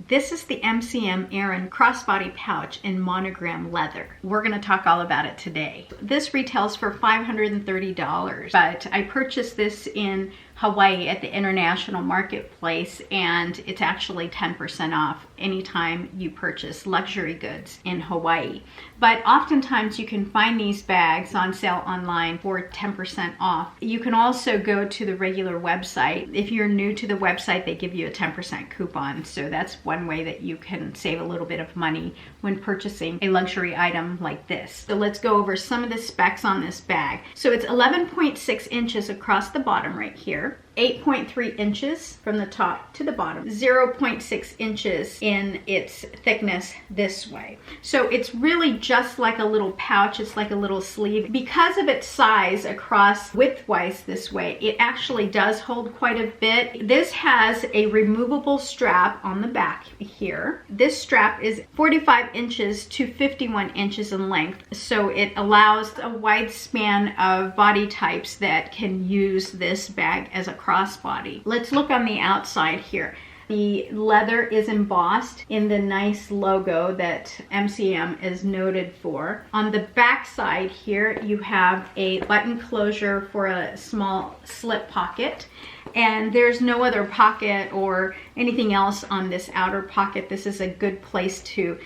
This is the MCM AREN crossbody pouch in monogram leather. We're going to talk all about it today. This retails for $530, but I purchased this in Hawaii at the international marketplace, and it's actually 10% off anytime you purchase luxury goods in Hawaii. But oftentimes you can find these bags on sale online for 10% off. You can also go to the regular website. If you're new to the website, they give you a 10% coupon. So that's one way that you can save a little bit of money when purchasing a luxury item like this. So let's go over some of the specs on this bag. So it's 11.6 inches across the bottom right here, 8.3 inches from the top to the bottom, 0.6 inches in its thickness this way. So it's really just like a little pouch. It's like a little sleeve. Because of its size across widthwise this way, it actually does hold quite a bit. This has a removable strap on the back here. This strap is 45 inches to 51 inches in length, so it allows a wide span of body types that can use this bag as a crossbody. Let's look on the outside here. The leather is embossed in the nice logo that MCM is noted for. On the back side here, you have a button closure for a small slip pocket. And there's no other pocket or anything else on this outer pocket. This is a good place to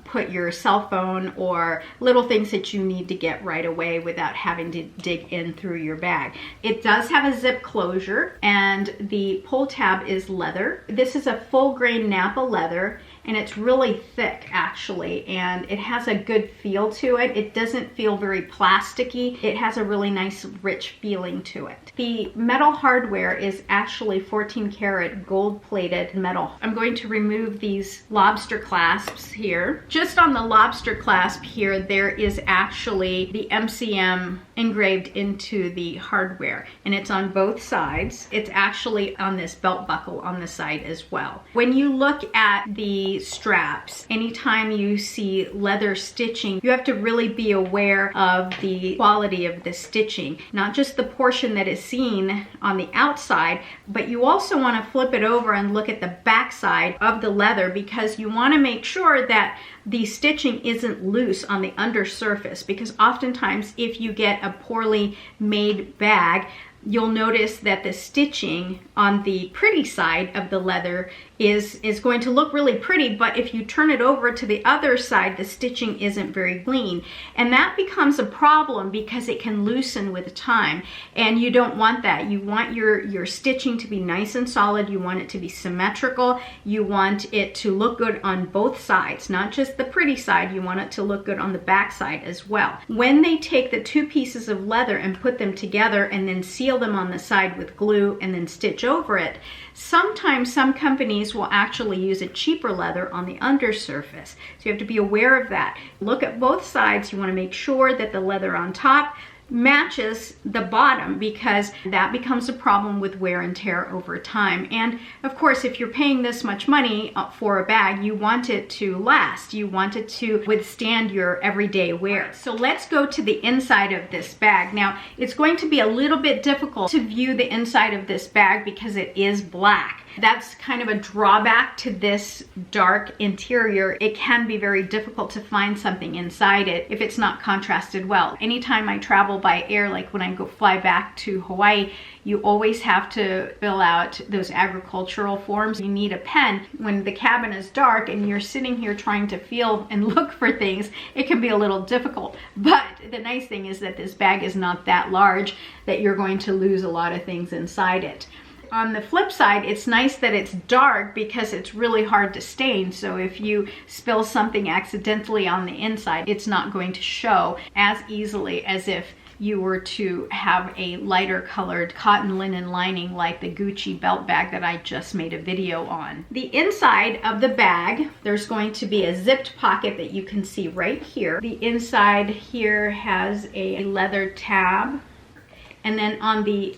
put your cell phone or little things that you need to get right away without having to dig in through your bag. It does have a zip closure, and the pull tab is leather. This is a full grain Napa leather, and it's really thick actually, and it has a good feel to it. It doesn't feel very plasticky. It has a really nice rich feeling to it. The metal hardware is actually 14 karat gold plated metal. I'm going to remove these lobster clasps here. Just on the lobster clasp here, there is actually the MCM engraved into the hardware, and it's on both sides. It's actually on this belt buckle on the side as well. When you look at the straps, anytime you see leather stitching, you have to really be aware of the quality of the stitching, not just the portion that is seen on the outside, but you also want to flip it over and look at the back side of the leather, because you want to make sure that the stitching isn't loose on the under surface, because oftentimes if you get a poorly made bag, you'll notice that the stitching on the pretty side of the leather is going to look really pretty, but if you turn it over to the other side, the stitching isn't very clean. And that becomes a problem because it can loosen with time, and you don't want that. You want your stitching to be nice and solid. You want it to be symmetrical. You want it to look good on both sides, not just the pretty side. You want it to look good on the back side as well. When they take the two pieces of leather and put them together and then seal them on the side with glue and then stitch over it, sometimes some companies will actually use a cheaper leather on the undersurface. So you have to be aware of that. Look at both sides. You want to make sure that the leather on top matches the bottom, because that becomes a problem with wear and tear over time. And of course, if you're paying this much money for a bag, you want it to last. You want it to withstand your everyday wear. So let's go to the inside of this bag. Now, it's going to be a little bit difficult to view the inside of this bag because it is black. That's kind of a drawback to this dark interior. It can be very difficult to find something inside it if it's not contrasted well. Anytime I travel by air, like when I go fly back to Hawaii, you always have to fill out those agricultural forms. You need a pen. When the cabin is dark and you're sitting here trying to feel and look for things, it can be a little difficult. But the nice thing is that this bag is not that large that you're going to lose a lot of things inside it. On the flip side, it's nice that it's dark because it's really hard to stain. So if you spill something accidentally on the inside, it's not going to show as easily as if you were to have a lighter colored cotton linen lining like the Gucci belt bag that I just made a video on. The inside of the bag, there's going to be a zipped pocket that you can see right here. The inside here has a leather tab, and then on the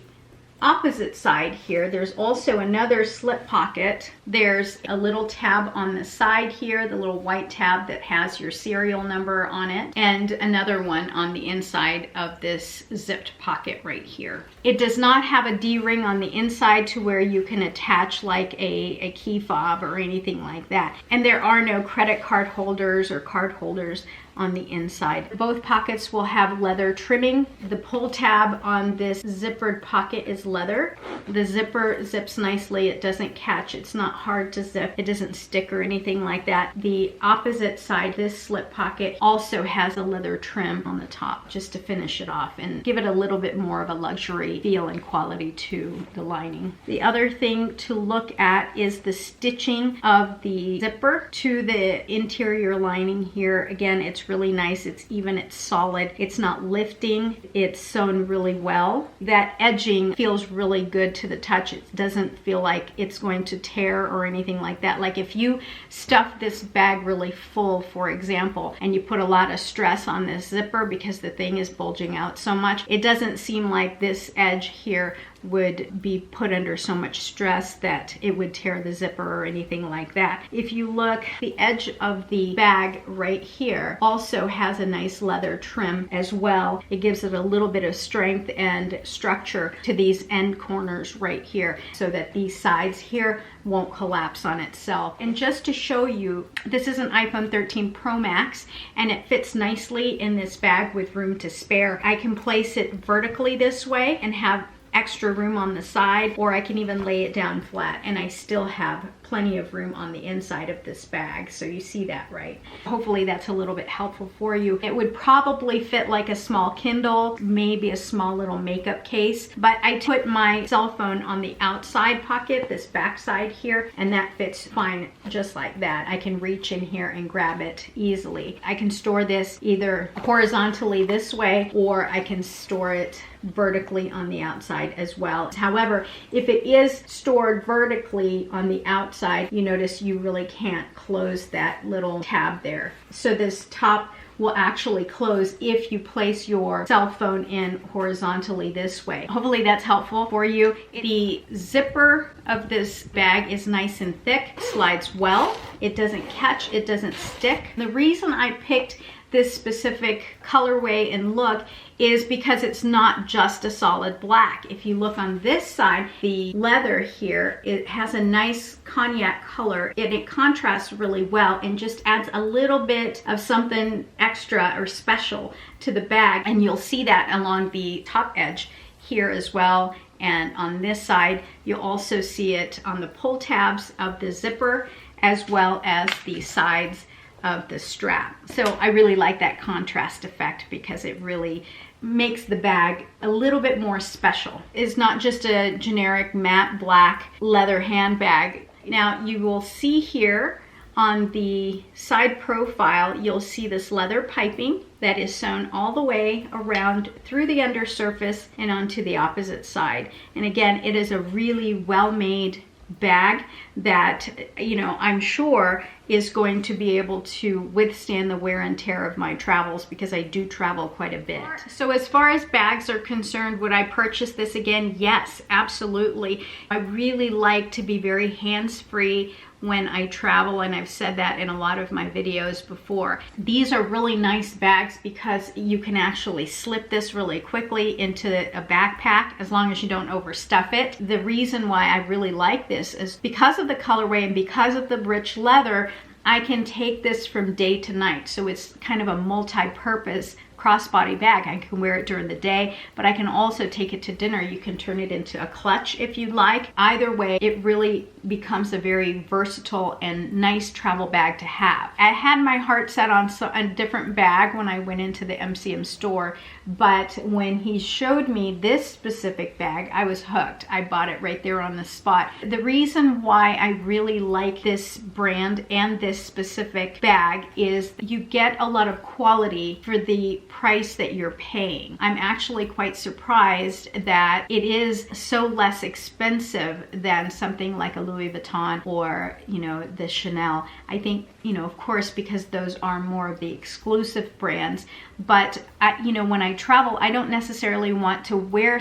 opposite side here, there's also another slip pocket. There's a little tab on the side here, the little white tab that has your serial number on it, and another one on the inside of this zipped pocket right here. It does not have a D-ring on the inside to where you can attach like a key fob or anything like that. And there are no credit card holders or card holders on the inside. Both pockets will have leather trimming. The pull tab on this zippered pocket is leather. The zipper zips nicely. It doesn't catch. It's not hard to zip. It doesn't stick or anything like that. The opposite side, this slip pocket, also has a leather trim on the top just to finish it off and give it a little bit more of a luxury feel and quality to the lining. The other thing to look at is the stitching of the zipper to the interior lining here. Again, it's really nice. It's even, it's solid. It's not lifting. It's sewn really well. That edging feels really good to the touch. It doesn't feel like it's going to tear or anything like that. Like if you stuff this bag really full, for example, and you put a lot of stress on this zipper because the thing is bulging out so much, it doesn't seem like this edge here would be put under so much stress that it would tear the zipper or anything like that. If you look, the edge of the bag right here also has a nice leather trim as well. It gives it a little bit of strength and structure to these end corners right here so that these sides here won't collapse on itself. And just to show you, this is an iPhone 13 Pro Max and it fits nicely in this bag with room to spare. I can place it vertically this way and have extra room on the side, or I can even lay it down flat and I still have plenty of room on the inside of this bag. So you see that, right? Hopefully that's a little bit helpful for you. It would probably fit like a small Kindle, maybe a small little makeup case, but I put my cell phone on the outside pocket, this back side here, and that fits fine just like that. I can reach in here and grab it easily. I can store this either horizontally this way, or I can store it vertically on the outside as well. However, if it is stored vertically on the outside, you notice you really can't close that little tab there. So this top will actually close if you place your cell phone in horizontally this way. Hopefully that's helpful for you. The zipper of this bag is nice and thick, slides well. It doesn't catch, it doesn't stick. The reason I picked this specific colorway and look is because it's not just a solid black. If you look on this side, the leather here, it has a nice cognac color and it contrasts really well and just adds a little bit of something extra or special to the bag. And you'll see that along the top edge here as well. And on this side, you'll also see it on the pull tabs of the zipper as well as the sides of the strap. So I really like that contrast effect because it really makes the bag a little bit more special. It's not just a generic matte black leather handbag. Now you will see here on the side profile, you'll see this leather piping that is sewn all the way around through the undersurface and onto the opposite side. And again, it is a really well-made bag that, you know, I'm sure is going to be able to withstand the wear and tear of my travels because I do travel quite a bit. So as far as bags are concerned, would I purchase this again? Yes, absolutely. I really like to be very hands-free when I travel, and I've said that in a lot of my videos before. These are really nice bags because you can actually slip this really quickly into a backpack as long as you don't overstuff it. The reason why I really like this is because of the colorway and because of the rich leather, I can take this from day to night. So it's kind of a multi-purpose crossbody bag. I can wear it during the day, but I can also take it to dinner. You can turn it into a clutch if you'd like. Either way, it really becomes a very versatile and nice travel bag to have. I had my heart set on a different bag when I went into the MCM store, but when he showed me this specific bag, I was hooked. I bought it right there on the spot. The reason why I really like this brand and this specific bag is you get a lot of quality for the price that you're paying. I'm actually quite surprised that it is so less expensive than something like a Louis Vuitton or, you know, the Chanel. I think, you know, of course, because those are more of the exclusive brands, but you know, when I travel, I don't necessarily want to wear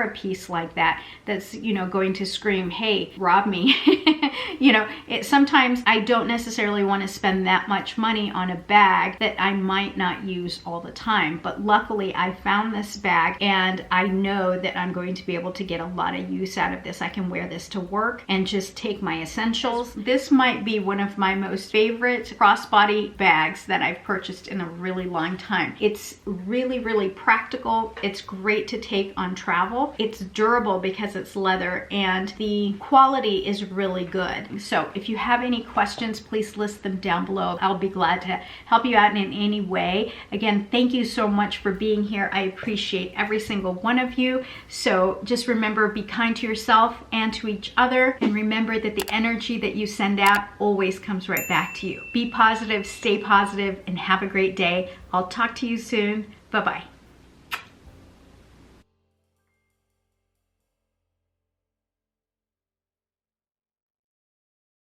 a piece like that that's, you know, going to scream, hey, rob me. You know, sometimes I don't necessarily want to spend that much money on a bag that I might not use all the time. But luckily I found this bag and I know that I'm going to be able to get a lot of use out of this. I can wear this to work and just take my essentials. This might be one of my most favorite crossbody bags that I've purchased in a really long time. It's really, really practical. It's great to take on travel. It's durable because it's leather and the quality is really good. So if you have any questions, please list them down below. I'll be glad to help you out in any way. Again, thank you so much for being here. I appreciate every single one of you. So just remember, be kind to yourself and to each other. And remember that the energy that you send out always comes right back to you. Be positive, stay positive, and have a great day. I'll talk to you soon. Bye-bye.